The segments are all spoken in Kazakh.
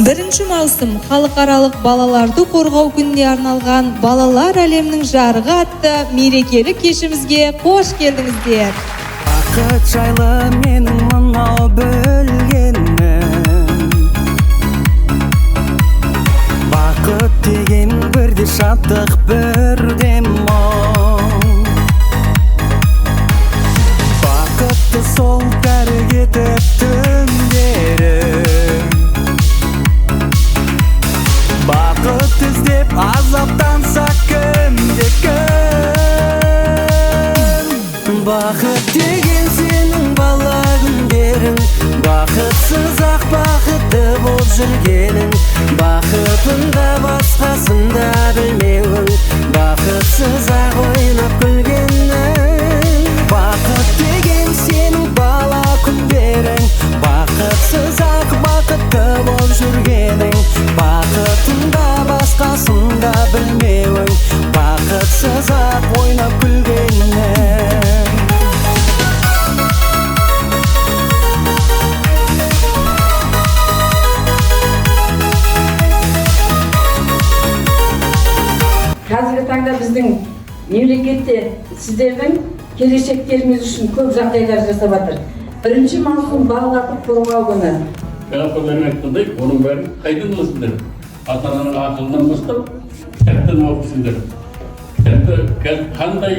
1 маусым халықаралық балаларды қорғау күніне арналған балалар әлемінің жарығы атты мерекелік кешімізге қош келдіңіздер. Бақыт жайлы менің мынау білгенім, бақыт деген бірде шаттық бірде мұң. Бақытты сол кәрі кетіп түндерім, бақыт іздеп азаптанса кім-де-кім. Бақыт деген сенің бала күндерің, бақытсыз ақ бақытты болып жүргенің, бақытында басқасында білмеуің, бақытсыз ақ ойнап күлгенің. Бақыт деген сенің бала күндерің, бақытсыз ақ бақытты болып жүргенің, бақытында басқасында білмеуің, бақытсыз ақ ойнап күлгенің. Қазіргі таңда біздің мемлекетте сіздердің келешектеріңіз үшін көп жағдайлар жасап жатыр. 1 маусым балаларды қорғау күні. Жалпыларын айтқандай, оның бәрін қайдан аласыңдар? Ата-ананың ақылынан бастап, кітаптан оқысыңдар. Кітапты қандай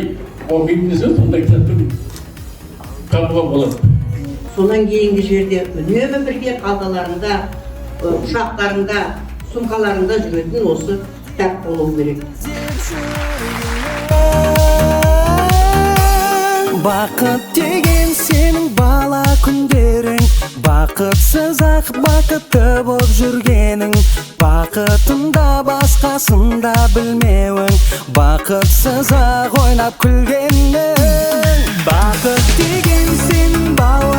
оқитын десе, сондай кітаптан табуға болады. Сонан кейінгі жерде үнемі бірге қалталарында, ұшақтарында, сумкаларында жүретін осы кітап болу керек. Бақыт деген сенің бала күндерің, бақытсыз ақ бақытты болып жүргенің, бақытында басқасында білмеуің, бақытсыз ақ ойнап күлгенің. Бақыт деген сенің бала